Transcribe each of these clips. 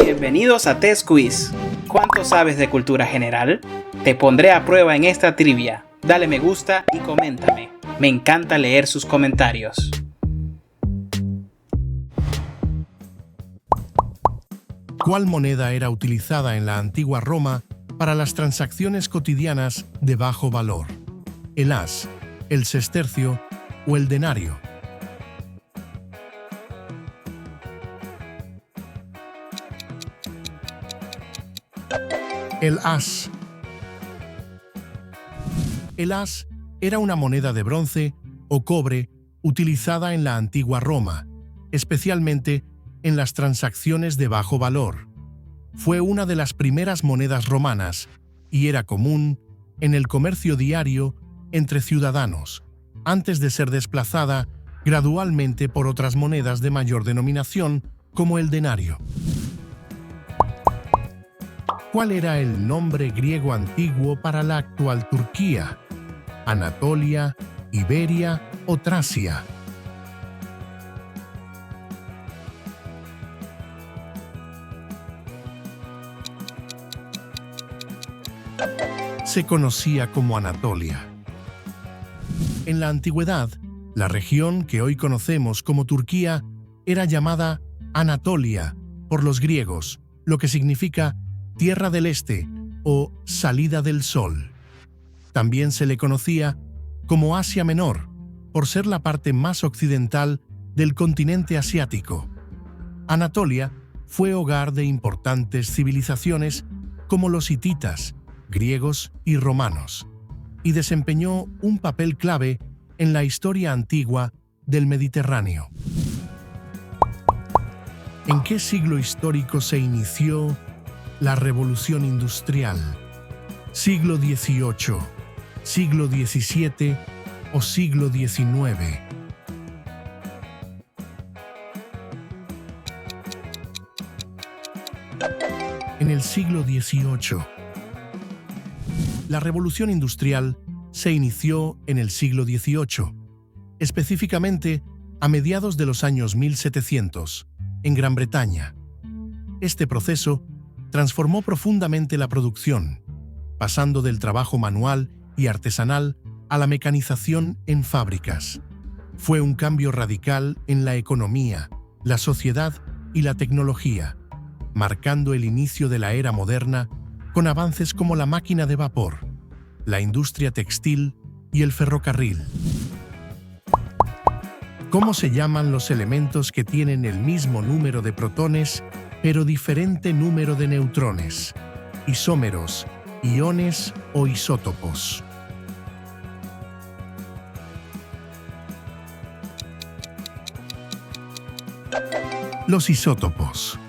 Bienvenidos a Test Quiz. ¿Cuánto sabes de cultura general? Te pondré a prueba en esta trivia. Dale me gusta y coméntame. Me encanta leer sus comentarios. ¿Cuál moneda era utilizada en la antigua Roma para las transacciones cotidianas de bajo valor? ¿El as, el sestercio o el denario? El as. El as era una moneda de bronce o cobre utilizada en la antigua Roma, especialmente en las transacciones de bajo valor. Fue una de las primeras monedas romanas y era común en el comercio diario entre ciudadanos, antes de ser desplazada gradualmente por otras monedas de mayor denominación como el denario. ¿Cuál era el nombre griego antiguo para la actual Turquía? ¿Anatolia, Iberia o Tracia? Se conocía como Anatolia. En la antigüedad, la región que hoy conocemos como Turquía era llamada Anatolia por los griegos, lo que significa Tierra del Este o Salida del Sol. También se le conocía como Asia Menor, por ser la parte más occidental del continente asiático. Anatolia fue hogar de importantes civilizaciones como los hititas, griegos y romanos, y desempeñó un papel clave en la historia antigua del Mediterráneo. ¿En qué siglo histórico se inició la Revolución Industrial? ¿Siglo XVIII, siglo XVII o siglo XIX? En el siglo XVIII. La Revolución Industrial se inició en el siglo XVIII, específicamente a mediados de los años 1700, en Gran Bretaña. Este proceso transformó profundamente la producción, pasando del trabajo manual y artesanal a la mecanización en fábricas. Fue un cambio radical en la economía, la sociedad y la tecnología, marcando el inicio de la era moderna con avances como la máquina de vapor, la industria textil y el ferrocarril. ¿Cómo se llaman los elementos que tienen el mismo número de protones pero diferente número de neutrones? Isómeros, iones o isótopos. Los isótopos.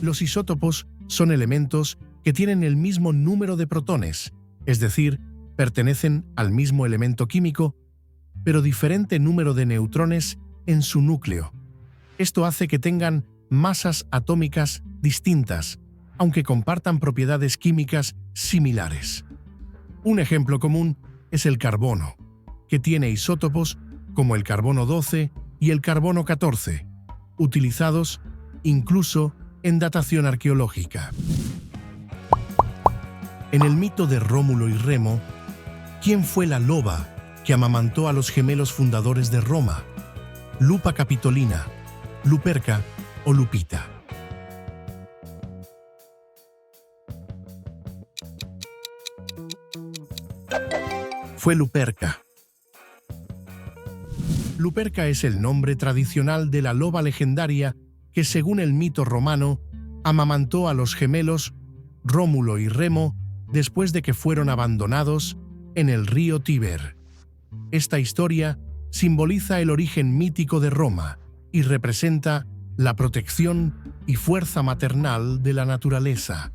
Los isótopos son elementos que tienen el mismo número de protones, es decir, pertenecen al mismo elemento químico, pero diferente número de neutrones en su núcleo. Esto hace que tengan masas atómicas distintas, aunque compartan propiedades químicas similares. Un ejemplo común es el carbono, que tiene isótopos como el carbono 12 y el carbono 14, utilizados incluso en datación arqueológica. En el mito de Rómulo y Remo, ¿quién fue la loba que amamantó a los gemelos fundadores de Roma? ¿Lupa Capitolina, Luperca o Lupita? Fue Luperca. Luperca es el nombre tradicional de la loba legendaria que, según el mito romano, amamantó a los gemelos Rómulo y Remo después de que fueron abandonados en el río Tíber. Esta historia simboliza el origen mítico de Roma y representa la protección y fuerza maternal de la naturaleza.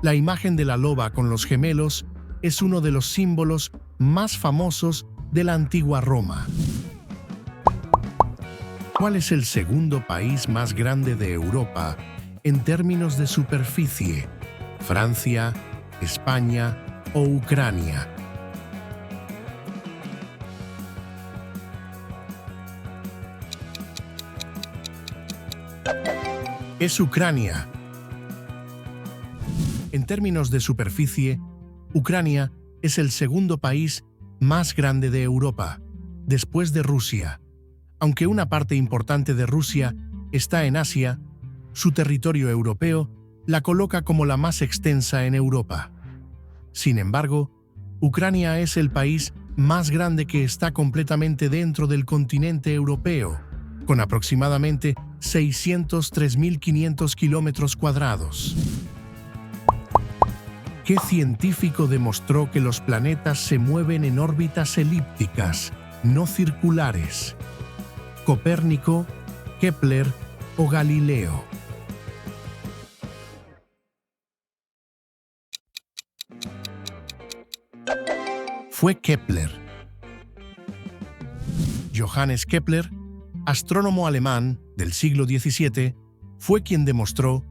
La imagen de la loba con los gemelos es uno de los símbolos más famosos de la antigua Roma. ¿Cuál es el segundo país más grande de Europa en términos de superficie? ¿Francia, España o Ucrania? Es Ucrania. En términos de superficie, Ucrania es el segundo país más grande de Europa, después de Rusia. Aunque una parte importante de Rusia está en Asia, su territorio europeo la coloca como la más extensa en Europa. Sin embargo, Ucrania es el país más grande que está completamente dentro del continente europeo, con aproximadamente 603.500 kilómetros cuadrados. ¿Qué científico demostró que los planetas se mueven en órbitas elípticas, no circulares? ¿Copérnico, Kepler o Galileo? Fue Kepler. Johannes Kepler, astrónomo alemán del siglo XVII, fue quien demostró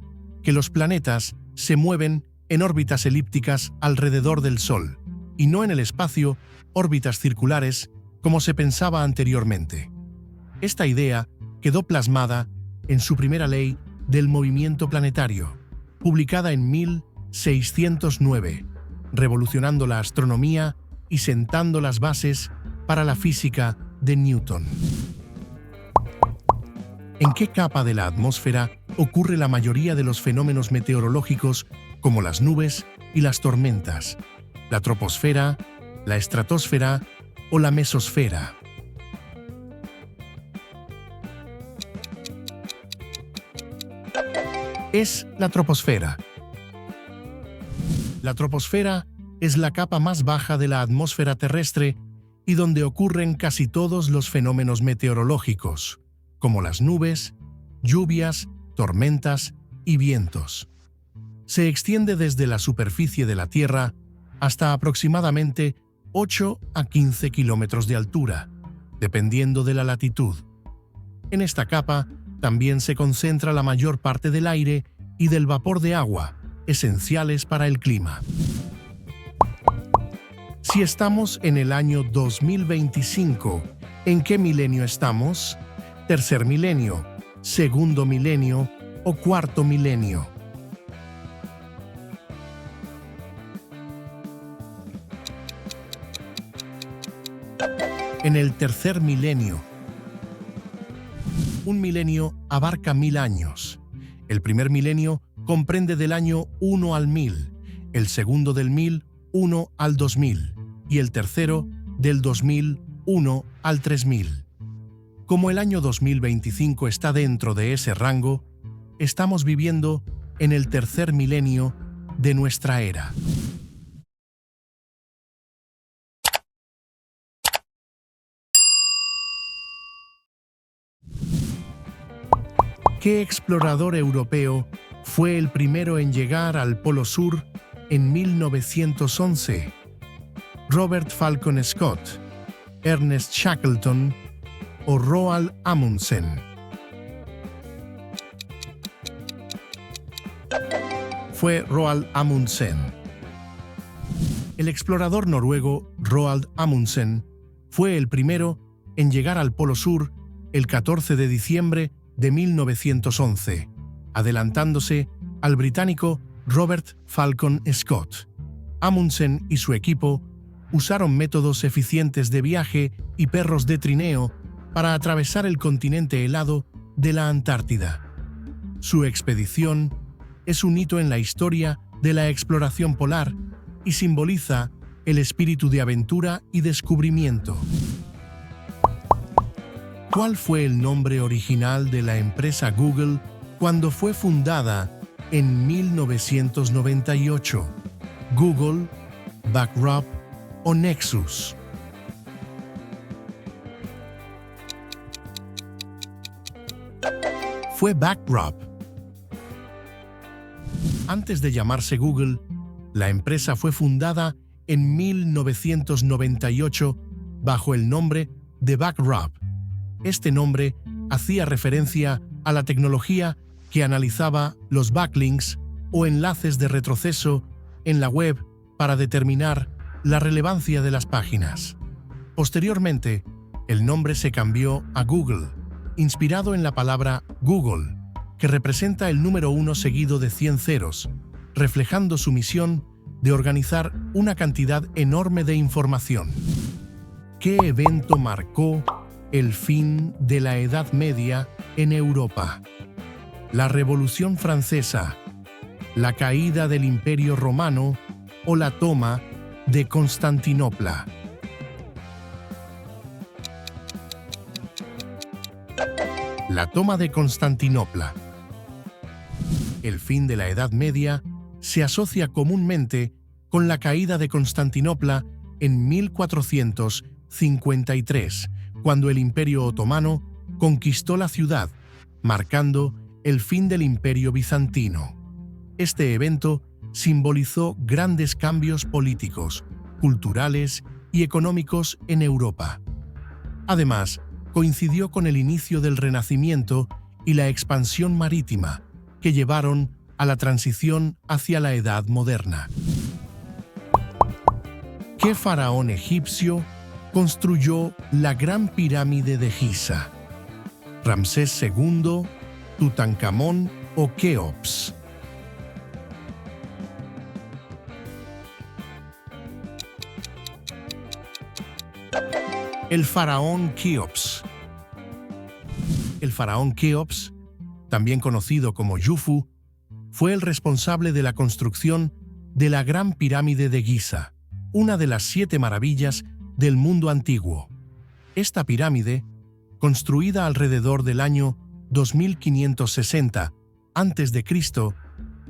que los planetas se mueven en órbitas elípticas alrededor del Sol, y no en el espacio, órbitas circulares, como se pensaba anteriormente. Esta idea quedó plasmada en su primera ley del movimiento planetario, publicada en 1609, revolucionando la astronomía y sentando las bases para la física de Newton. ¿En qué capa de la atmósfera ocurre la mayoría de los fenómenos meteorológicos como las nubes y las tormentas? ¿La troposfera, la estratosfera o la mesosfera? Es la troposfera. La troposfera es la capa más baja de la atmósfera terrestre y donde ocurren casi todos los fenómenos meteorológicos, como las nubes, lluvias, tormentas y vientos. Se extiende desde la superficie de la Tierra hasta aproximadamente 8 a 15 kilómetros de altura, dependiendo de la latitud. En esta capa también se concentra la mayor parte del aire y del vapor de agua, esenciales para el clima. Si estamos en el año 2025, ¿en qué milenio estamos? ¿Tercer milenio, segundo milenio o cuarto milenio? En el tercer milenio. Un milenio abarca 1000 años. El primer milenio comprende del año 1 al 1000, el segundo del 1000, 1 al 2000, y el tercero del 2001 al 3000. Como el año 2025 está dentro de ese rango, estamos viviendo en el tercer milenio de nuestra era. ¿Qué explorador europeo fue el primero en llegar al Polo Sur en 1911? ¿Robert Falcon Scott, Ernest Shackleton o Roald Amundsen? Fue Roald Amundsen. El explorador noruego Roald Amundsen fue el primero en llegar al Polo Sur el 14 de diciembre de 1911, adelantándose al británico Robert Falcon Scott. Amundsen y su equipo usaron métodos eficientes de viaje y perros de trineo para atravesar el continente helado de la Antártida. Su expedición es un hito en la historia de la exploración polar y simboliza el espíritu de aventura y descubrimiento. ¿Cuál fue el nombre original de la empresa Google cuando fue fundada en 1998? ¿Google, Backrub o Nexus? Fue Backrub. Antes de llamarse Google, la empresa fue fundada en 1998 bajo el nombre de Backrub. Este nombre hacía referencia a la tecnología que analizaba los backlinks o enlaces de retroceso en la web para determinar la relevancia de las páginas. Posteriormente, el nombre se cambió a Google, inspirado en la palabra Google, que representa el número 1 seguido de 100 ceros, reflejando su misión de organizar una cantidad enorme de información. ¿Qué evento marcó el fin de la Edad Media en Europa? ¿La Revolución Francesa, la caída del Imperio Romano o la toma de Constantinopla? La toma de Constantinopla. El fin de la Edad Media se asocia comúnmente con la caída de Constantinopla en 1453, cuando el Imperio Otomano conquistó la ciudad, marcando el fin del Imperio Bizantino. Este evento simbolizó grandes cambios políticos, culturales y económicos en Europa. Además, coincidió con el inicio del Renacimiento y la expansión marítima, que llevaron a la transición hacia la Edad Moderna. ¿Qué faraón egipcio construyó la Gran Pirámide de Giza? ¿Ramsés II, Tutankamón o Keops? El faraón Keops. El faraón Keops, también conocido como Jufu, fue el responsable de la construcción de la Gran Pirámide de Giza, una de las 7 maravillas del mundo antiguo. Esta pirámide, construida alrededor del año 2560 a.C.,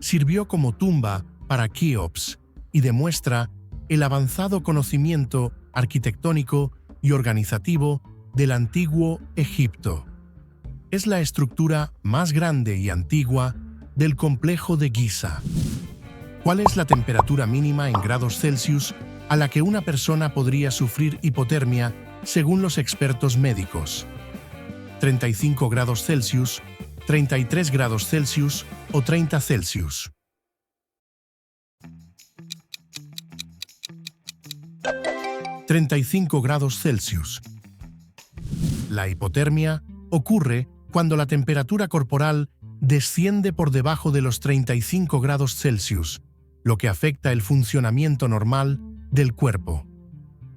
sirvió como tumba para Keops y demuestra el avanzado conocimiento arquitectónico y organizativo del antiguo Egipto. Es la estructura más grande y antigua del complejo de Giza. ¿Cuál es la temperatura mínima en grados Celsius a la que una persona podría sufrir hipotermia según los expertos médicos? 35 grados Celsius, 33 grados Celsius o 30 Celsius. –35 grados Celsius. La hipotermia ocurre cuando la temperatura corporal desciende por debajo de los 35 grados Celsius, lo que afecta el funcionamiento normal del cuerpo.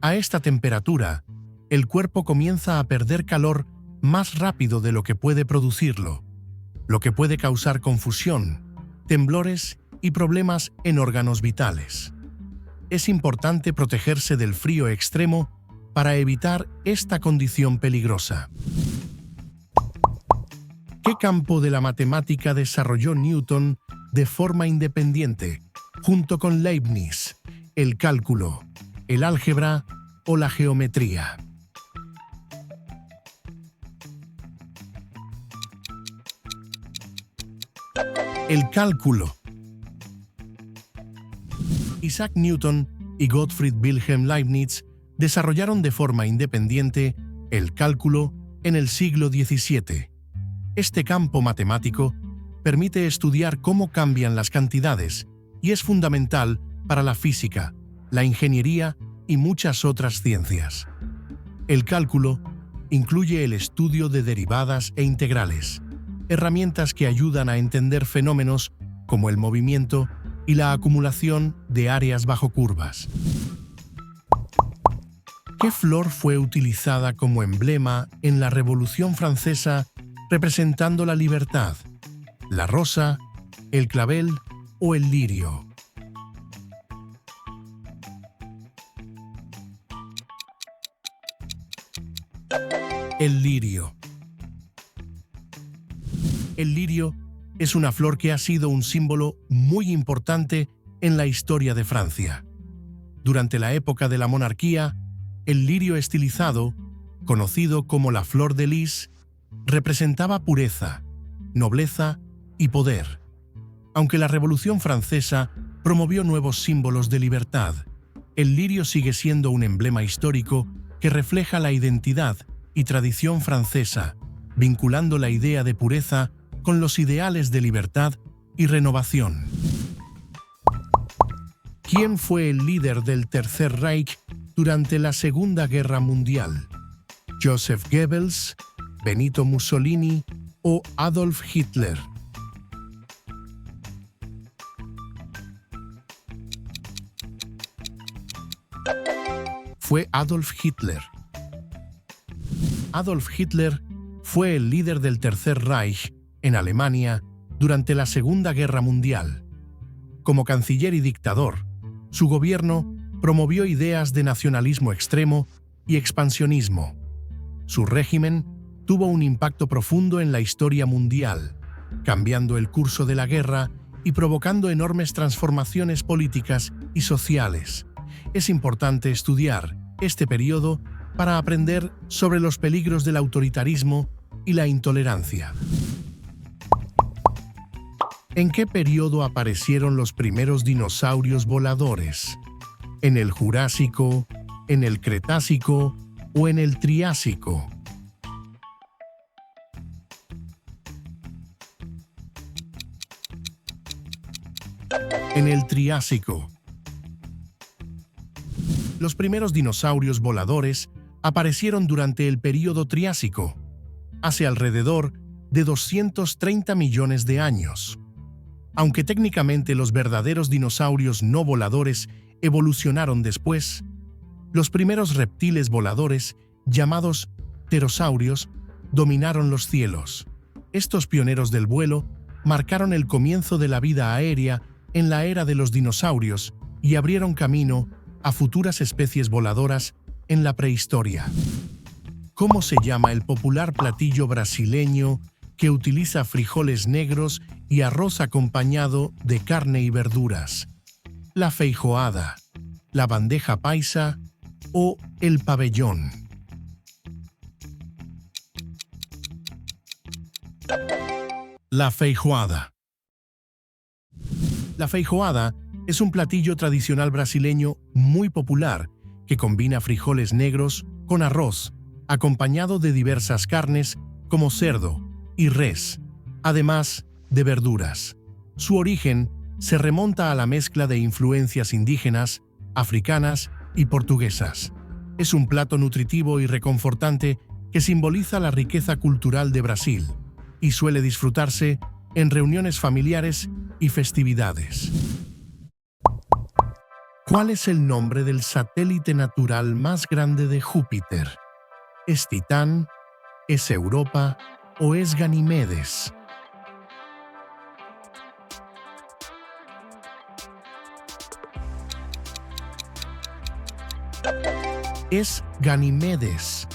A esta temperatura, el cuerpo comienza a perder calor más rápido de lo que puede producirlo, lo que puede causar confusión, temblores y problemas en órganos vitales. Es importante protegerse del frío extremo para evitar esta condición peligrosa. ¿Qué campo de la matemática desarrolló Newton de forma independiente, junto con Leibniz? ¿El cálculo, el álgebra o la geometría? El cálculo. Isaac Newton y Gottfried Wilhelm Leibniz desarrollaron de forma independiente el cálculo en el siglo XVII. Este campo matemático permite estudiar cómo cambian las cantidades y es fundamental para la física, la ingeniería y muchas otras ciencias. El cálculo incluye el estudio de derivadas e integrales, herramientas que ayudan a entender fenómenos como el movimiento y la acumulación de áreas bajo curvas. ¿Qué flor fue utilizada como emblema en la Revolución Francesa representando la libertad? ¿La rosa, el clavel o el lirio? El lirio. El lirio es una flor que ha sido un símbolo muy importante en la historia de Francia. Durante la época de la monarquía, el lirio estilizado, conocido como la flor de lis, representaba pureza, nobleza y poder. Aunque la Revolución Francesa promovió nuevos símbolos de libertad, el lirio sigue siendo un emblema histórico que refleja la identidad y tradición francesa, vinculando la idea de pureza con los ideales de libertad y renovación. ¿Quién fue el líder del Tercer Reich durante la Segunda Guerra Mundial? ¿Joseph Goebbels, Benito Mussolini o Adolf Hitler? Fue Adolf Hitler. Adolf Hitler fue el líder del Tercer Reich en Alemania durante la Segunda Guerra Mundial. Como canciller y dictador, su gobierno promovió ideas de nacionalismo extremo y expansionismo. Su régimen tuvo un impacto profundo en la historia mundial, cambiando el curso de la guerra y provocando enormes transformaciones políticas y sociales. Es importante estudiar este periodo para aprender sobre los peligros del autoritarismo y la intolerancia. ¿En qué periodo aparecieron los primeros dinosaurios voladores? ¿En el Jurásico, en el Cretácico o en el Triásico? En el Triásico. Los primeros dinosaurios voladores aparecieron durante el período Triásico, hace alrededor de 230 millones de años. Aunque técnicamente los verdaderos dinosaurios no voladores evolucionaron después, los primeros reptiles voladores, llamados pterosaurios, dominaron los cielos. Estos pioneros del vuelo marcaron el comienzo de la vida aérea en la era de los dinosaurios y abrieron camino a futuras especies voladoras en la prehistoria. ¿Cómo se llama el popular platillo brasileño que utiliza frijoles negros y arroz acompañado de carne y verduras? La feijoada, la bandeja paisa o el pabellón. La feijoada. La feijoada es un platillo tradicional brasileño muy popular que combina frijoles negros con arroz, acompañado de diversas carnes como cerdo y res, además de verduras. Su origen se remonta a la mezcla de influencias indígenas, africanas y portuguesas. Es un plato nutritivo y reconfortante que simboliza la riqueza cultural de Brasil y suele disfrutarse en reuniones familiares y festividades. ¿Cuál es el nombre del satélite natural más grande de Júpiter? ¿Es Titán? ¿Es Europa? ¿O es Ganimedes? Es Ganimedes.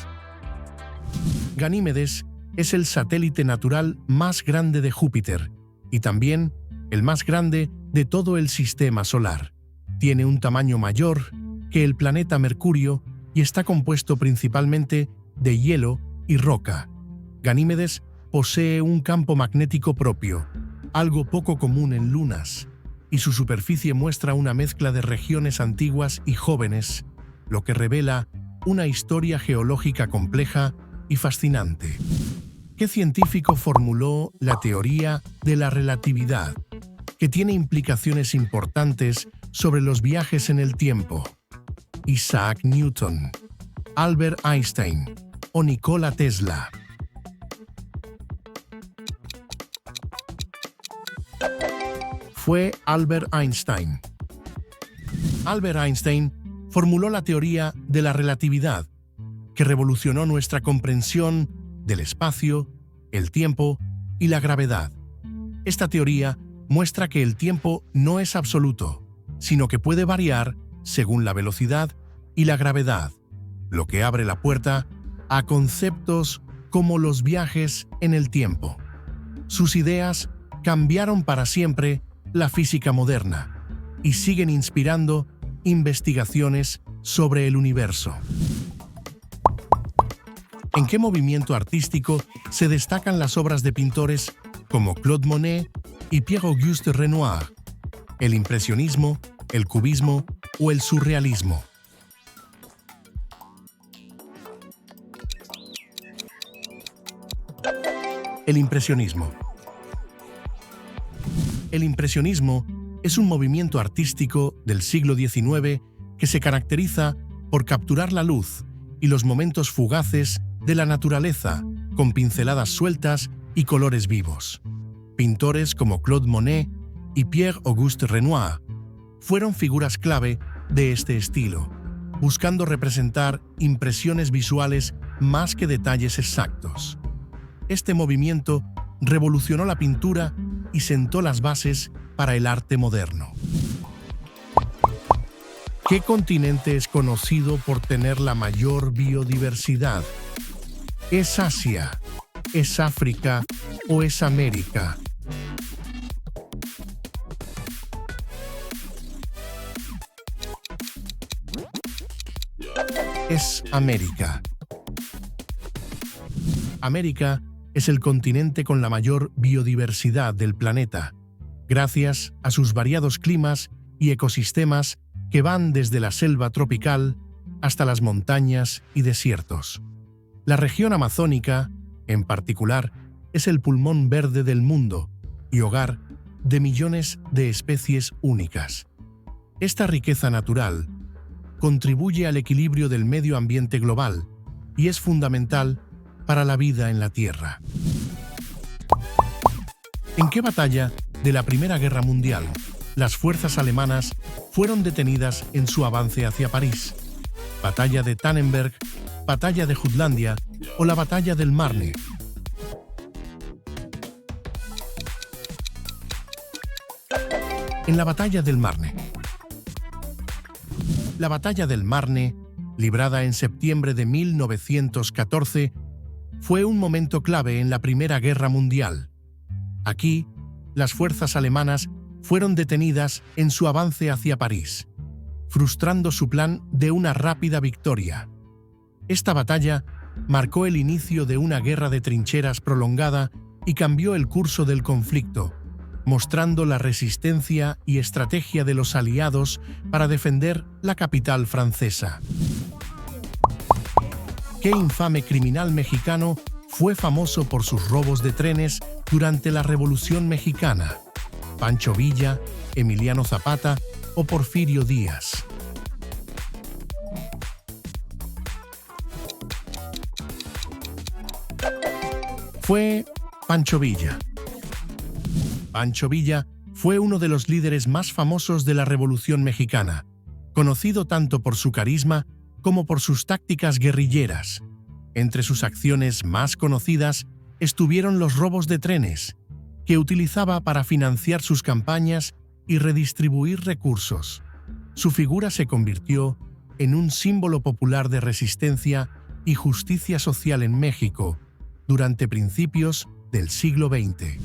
Ganímedes es el satélite natural más grande de Júpiter y también el más grande de todo el sistema solar. Tiene un tamaño mayor que el planeta Mercurio y está compuesto principalmente de hielo y roca. Ganímedes posee un campo magnético propio, algo poco común en lunas, y su superficie muestra una mezcla de regiones antiguas y jóvenes, lo que revela una historia geológica compleja y fascinante. ¿Qué científico formuló la teoría de la relatividad, que tiene implicaciones importantes sobre los viajes en el tiempo? ¿Isaac Newton, Albert Einstein o Nikola Tesla? Fue Albert Einstein. Albert Einstein formuló la teoría de la relatividad, que revolucionó nuestra comprensión del espacio, el tiempo y la gravedad. Esta teoría muestra que el tiempo no es absoluto, sino que puede variar según la velocidad y la gravedad, lo que abre la puerta a conceptos como los viajes en el tiempo. Sus ideas cambiaron para siempre la física moderna y siguen inspirando investigaciones sobre el universo. ¿En qué movimiento artístico se destacan las obras de pintores como Claude Monet y Pierre-Auguste Renoir? ¿El impresionismo, el cubismo o el surrealismo? El impresionismo. El impresionismo es un movimiento artístico del siglo XIX que se caracteriza por capturar la luz y los momentos fugaces de la naturaleza con pinceladas sueltas y colores vivos. Pintores como Claude Monet y Pierre-Auguste Renoir fueron figuras clave de este estilo. buscando representar impresiones visuales más que detalles exactos. Este movimiento revolucionó la pintura y sentó las bases para el arte moderno. ¿Qué continente es conocido por tener la mayor biodiversidad? ¿Es Asia? ¿Es África o es América? Es América. América es el continente con la mayor biodiversidad del planeta, gracias a sus variados climas y ecosistemas que van desde la selva tropical hasta las montañas y desiertos. La región amazónica, en particular, es el pulmón verde del mundo y hogar de millones de especies únicas. Esta riqueza natural contribuye al equilibrio del medio ambiente global y es fundamental para la vida en la Tierra. ¿En qué batalla de la Primera Guerra Mundial las fuerzas alemanas fueron detenidas en su avance hacia París? ¿Batalla de Tannenberg, batalla de Jutlandia o la batalla del Marne? En la batalla del Marne. La batalla del Marne, librada en septiembre de 1914, fue un momento clave en la Primera Guerra Mundial. Aquí, las fuerzas alemanas fueron detenidas en su avance hacia París, frustrando su plan de una rápida victoria. Esta batalla marcó el inicio de una guerra de trincheras prolongada y cambió el curso del conflicto, mostrando la resistencia y estrategia de los aliados para defender la capital francesa. ¿Qué infame criminal mexicano fue famoso por sus robos de trenes durante la Revolución Mexicana? ¿Pancho Villa, Emiliano Zapata o Porfirio Díaz? Fue Pancho Villa. Pancho Villa fue uno de los líderes más famosos de la Revolución Mexicana, conocido tanto por su carisma como por sus tácticas guerrilleras. Entre sus acciones más conocidas estuvieron los robos de trenes, que utilizaba para financiar sus campañas y redistribuir recursos. Su figura se convirtió en un símbolo popular de resistencia y justicia social en México durante principios del siglo XX.